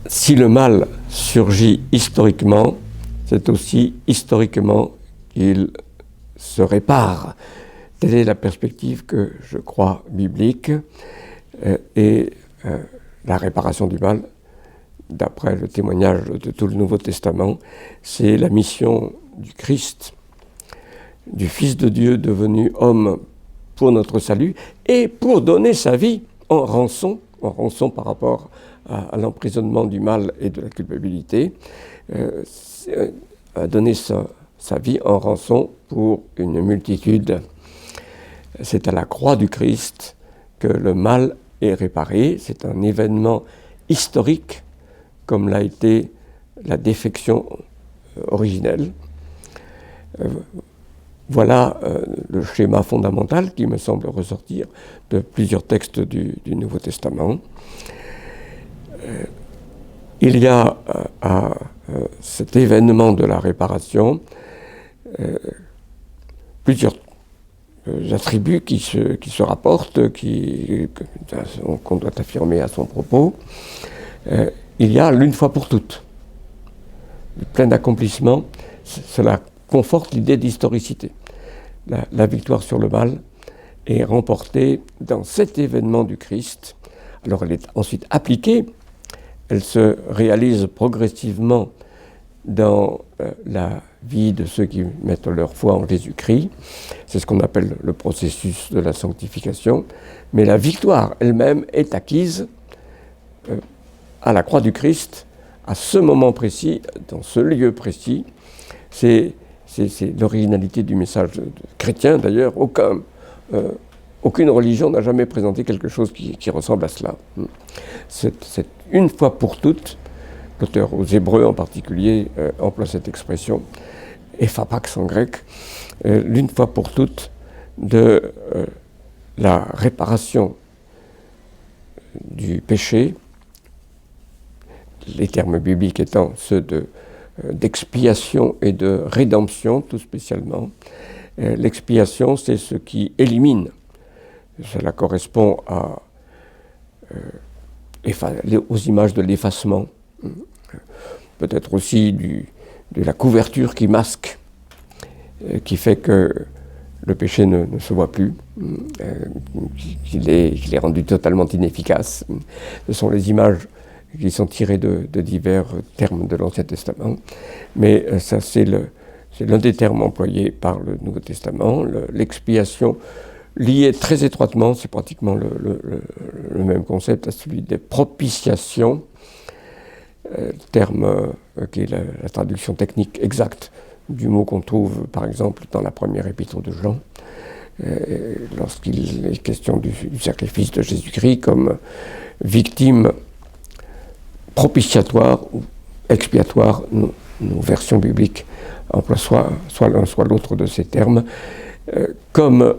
si le mal surgit historiquement, c'est aussi historiquement qu'il se répare. Telle est la perspective que je crois biblique, et la réparation du mal, d'après le témoignage de tout le Nouveau Testament, c'est la mission du Christ, du Fils de Dieu devenu homme pour notre salut et pour donner sa vie en rançon par rapport à l'emprisonnement du mal et de la culpabilité, a donné sa vie en rançon pour une multitude. C'est à la croix du Christ que le mal est réparé. C'est un événement historique, comme l'a été la défection originelle. Voilà le schéma fondamental qui me semble ressortir de plusieurs textes du Nouveau Testament. Il y a à cet événement de la réparation plusieurs attributs qui se rapportent, qu'on doit affirmer à son propos. Il y a l'une fois pour toutes. Le plein accomplissement, cela conforte l'idée d'historicité. La victoire sur le mal est remportée dans cet événement du Christ. Alors elle est ensuite appliquée, elle se réalise progressivement dans la vie de ceux qui mettent leur foi en Jésus-Christ. C'est ce qu'on appelle le processus de la sanctification. Mais la victoire elle-même est acquise à la croix du Christ, à ce moment précis, dans ce lieu précis. C'est l'originalité du message chrétien, d'ailleurs. Aucune religion n'a jamais présenté quelque chose qui ressemble à cela. C'est une fois pour toutes, l'auteur aux Hébreux en particulier emploie cette expression, ephapax en grec, l'une fois pour toutes de la réparation du péché, les termes bibliques étant ceux d'expiation et de rédemption, tout spécialement. L'expiation, c'est ce qui élimine. Cela correspond aux images de l'effacement, peut-être aussi de la couverture qui masque, qui fait que le péché ne se voit plus, qu'il est rendu totalement inefficace. Ce sont les images qui sont tirées de divers termes de l'Ancien Testament, mais ça c'est l'un des termes employés par le Nouveau Testament, l'expiation liée très étroitement, c'est pratiquement le même concept à celui des propitiations, terme qui est la traduction technique exacte du mot qu'on trouve par exemple dans la première épître de Jean, lorsqu'il est question du sacrifice de Jésus-Christ comme victime propitiatoire ou expiatoire. Nos versions bibliques emploient soit l'un soit l'autre de ces termes. Comme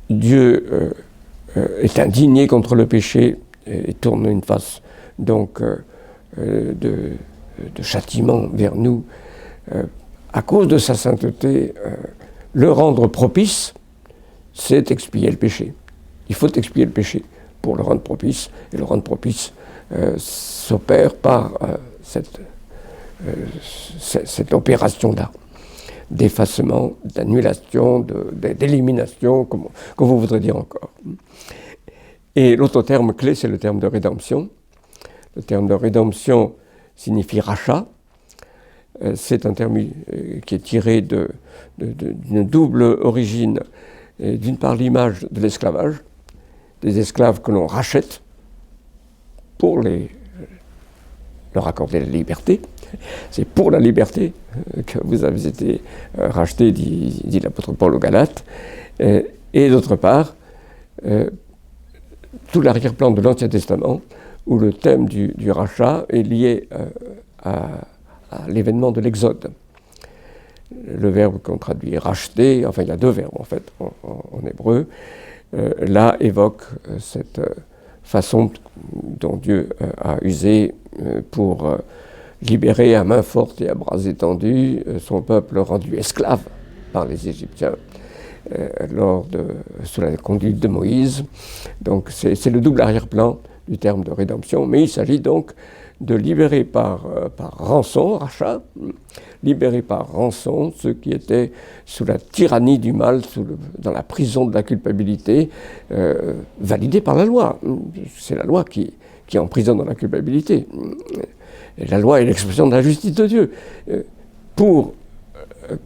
Dieu est indigné contre le péché et tourne une face donc de châtiment vers nous, à cause de sa sainteté, le rendre propice, c'est expier le péché. Il faut expier le péché pour le rendre propice, et le rendre propice s'opère par cette opération-là, d'effacement, d'annulation, d'élimination, comme vous voudrez dire encore. Et l'autre terme clé, c'est le terme de rédemption. Le terme de rédemption signifie rachat. C'est un terme qui est tiré d'une double origine. D'une part, l'image de l'esclavage, des esclaves que l'on rachète pour leur accorder la liberté. C'est pour la liberté que vous avez été rachetés, dit l'apôtre Paul aux Galates. Et d'autre part, tout l'arrière-plan de l'Ancien Testament, où le thème du rachat est lié à l'événement de l'Exode. Le verbe qu'on traduit racheter, enfin il y a deux verbes en fait en hébreu, là évoque cette façon dont Dieu a usé pour libérer à main forte et à bras étendus son peuple rendu esclave par les Égyptiens sous la conduite de Moïse. Donc c'est le double arrière-plan du terme de rédemption, mais il s'agit donc de libérer par rançon, rachat, libérer par rançon ceux qui étaient sous la tyrannie du mal, dans la prison de la culpabilité, validée par la loi. C'est la loi qui emprisonne dans la culpabilité. Et la loi est l'expression de la justice de Dieu. Pour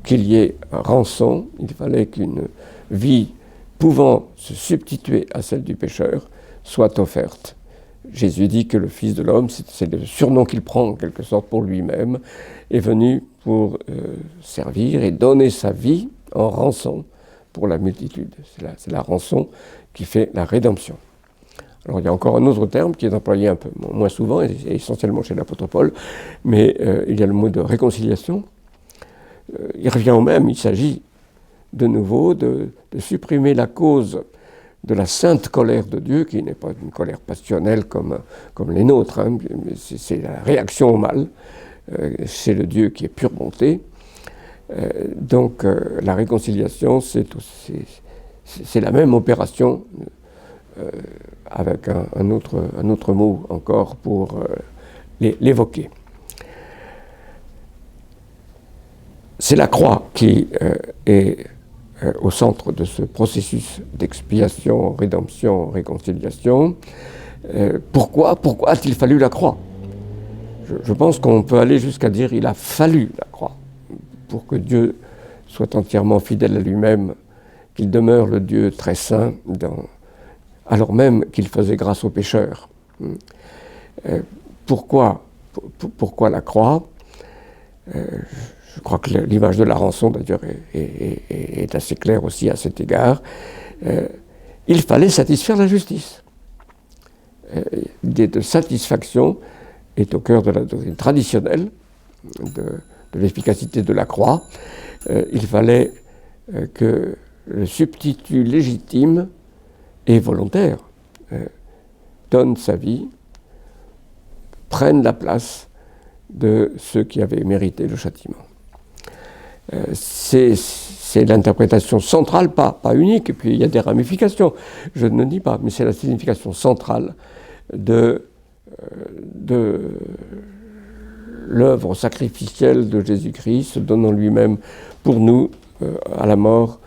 qu'il y ait rançon, il fallait qu'une vie pouvant se substituer à celle du pécheur soit offerte. Jésus dit que le Fils de l'homme, c'est le surnom qu'il prend en quelque sorte pour lui-même, est venu pour servir et donner sa vie en rançon pour la multitude. C'est la rançon qui fait la rédemption. Alors il y a encore un autre terme qui est employé un peu moins souvent, et essentiellement chez l'apôtre Paul, mais il y a le mot de réconciliation. Il revient au même, il s'agit de nouveau de supprimer la cause de la sainte colère de Dieu, qui n'est pas une colère passionnelle comme les nôtres, hein, mais c'est la réaction au mal. C'est le Dieu qui est pure bonté. Donc la réconciliation, c'est la même opération, avec un autre mot encore pour l'évoquer. C'est la croix qui est au centre de ce processus d'expiation, rédemption, réconciliation. Pourquoi a-t-il fallu la croix ? Je pense qu'on peut aller jusqu'à dire qu'il a fallu la croix pour que Dieu soit entièrement fidèle à lui-même, qu'il demeure le Dieu très saint, alors même qu'il faisait grâce aux pécheurs. Pourquoi la croix ? Je crois que l'image de la rançon, d'ailleurs, est assez claire aussi à cet égard. Il fallait satisfaire la justice. L'idée de satisfaction est au cœur de la doctrine traditionnelle, de l'efficacité de la croix. Il fallait que le substitut légitime et volontaire donne sa vie, prenne la place de ceux qui avaient mérité le châtiment. C'est l'interprétation centrale, pas unique, et puis il y a des ramifications, je ne dis pas, mais c'est la signification centrale de l'œuvre sacrificielle de Jésus-Christ, se donnant lui-même pour nous à la mort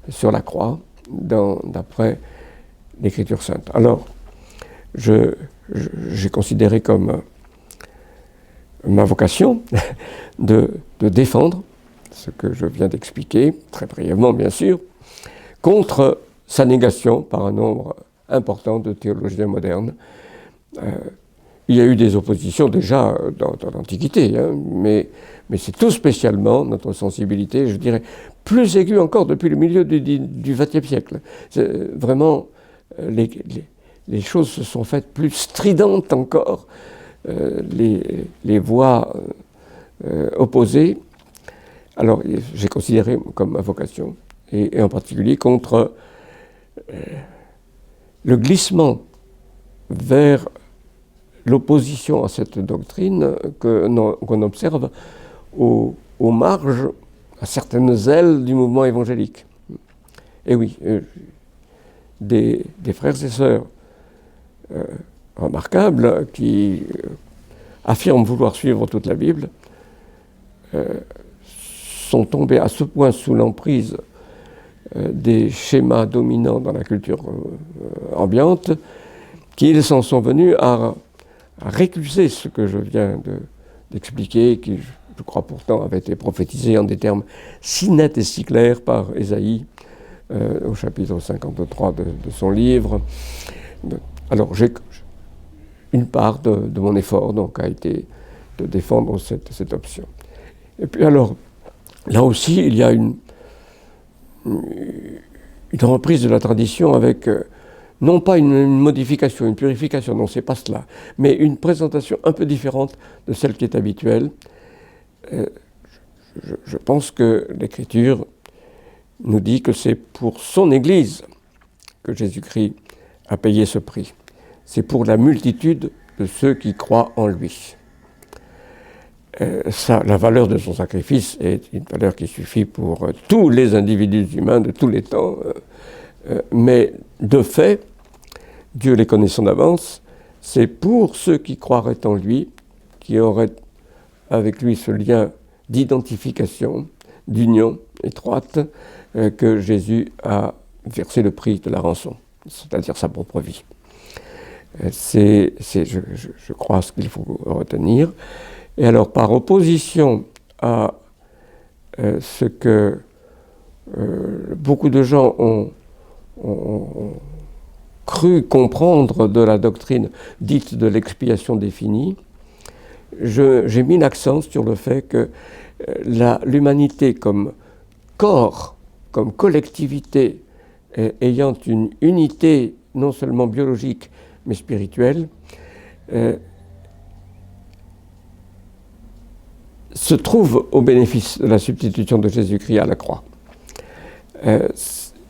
sur la croix, d'après l'Écriture sainte. Alors, j'ai considéré comme ma vocation de défendre ce que je viens d'expliquer, très brièvement bien sûr, contre sa négation par un nombre important de théologiens modernes. Il y a eu des oppositions déjà dans l'Antiquité, hein, mais c'est tout spécialement notre sensibilité, je dirais, plus aiguë encore depuis le milieu du XXe siècle. Vraiment, les choses se sont faites plus stridentes encore, les voix opposées. Alors, j'ai considéré comme ma vocation, et en particulier contre le glissement vers l'opposition à cette doctrine qu'on observe aux marges, à certaines ailes du mouvement évangélique. Et oui, des frères et sœurs remarquables qui affirment vouloir suivre toute la Bible sont tombés à ce point sous l'emprise des schémas dominants dans la culture ambiante qu'ils s'en sont venus à récuser ce que je viens d'expliquer, qui, je crois pourtant, avait été prophétisé en des termes si nets et si clairs par Ésaïe au chapitre 53 de son livre. Alors, une part de mon effort donc, a été de défendre cette option. Et puis alors, là aussi, il y a une reprise de la tradition avec, non pas une modification, une purification, non, c'est pas cela, mais une présentation un peu différente de celle qui est habituelle. Je pense que l'Écriture nous dit que c'est pour son Église que Jésus-Christ a payé ce prix. C'est pour la multitude de ceux qui croient en lui. La valeur de son sacrifice est une valeur qui suffit pour tous les individus humains de tous les temps, mais de fait, Dieu les connaissant d'avance, c'est pour ceux qui croiraient en lui qui auraient avec lui ce lien d'identification, d'union étroite, que Jésus a versé le prix de la rançon, c'est-à-dire sa propre vie. Je crois, ce qu'il faut retenir. Et alors, par opposition à ce que beaucoup de gens ont cru comprendre de la doctrine dite de l'expiation définie, j'ai mis l'accent sur le fait que l'humanité comme corps, comme collectivité, ayant une unité non seulement biologique mais spirituelle, se trouve au bénéfice de la substitution de Jésus-Christ à la croix.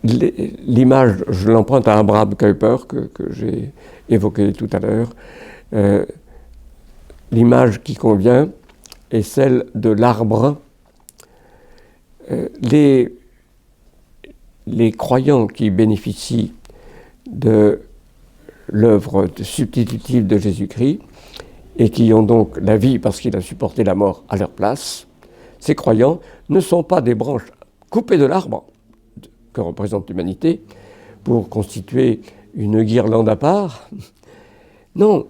L'image, je l'emprunte à Abraham Kuyper, que j'ai évoqué tout à l'heure. L'image qui convient est celle de l'arbre. Les croyants qui bénéficient de l'œuvre substitutive de Jésus-Christ et qui ont donc la vie parce qu'il a supporté la mort à leur place, ces croyants ne sont pas des branches coupées de l'arbre que représente l'humanité pour constituer une guirlande à part. Non,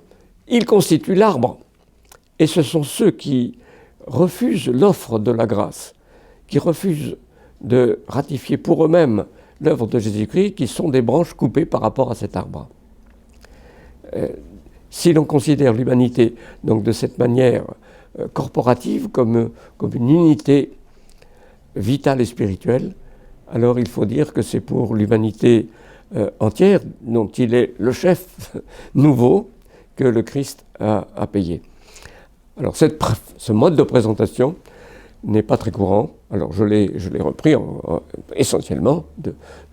ils constituent l'arbre. Et ce sont ceux qui refusent l'offre de la grâce, qui refusent de ratifier pour eux-mêmes l'œuvre de Jésus-Christ, qui sont des branches coupées par rapport à cet arbre. Si l'on considère l'humanité donc de cette manière corporative comme une unité vitale et spirituelle, alors il faut dire que c'est pour l'humanité entière, dont il est le chef nouveau, que le Christ a payé. Alors ce mode de présentation n'est pas très courant. Alors je l'ai repris essentiellement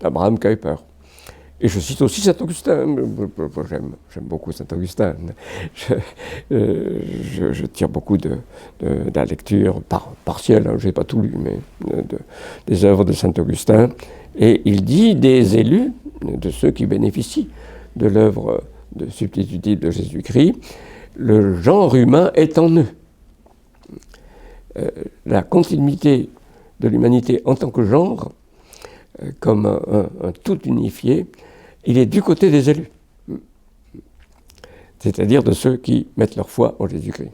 d'Abraham Kuyper. Et je cite aussi Saint-Augustin. J'aime beaucoup Saint-Augustin. Je tire beaucoup de la lecture partielle, je n'ai pas tout lu, mais des œuvres de Saint-Augustin. Et il dit des élus, de ceux qui bénéficient de l'œuvre de substitutive de Jésus-Christ, le genre humain est en eux. La continuité de l'humanité en tant que genre, comme un tout unifié, il est du côté des élus, c'est-à-dire de ceux qui mettent leur foi en Jésus-Christ.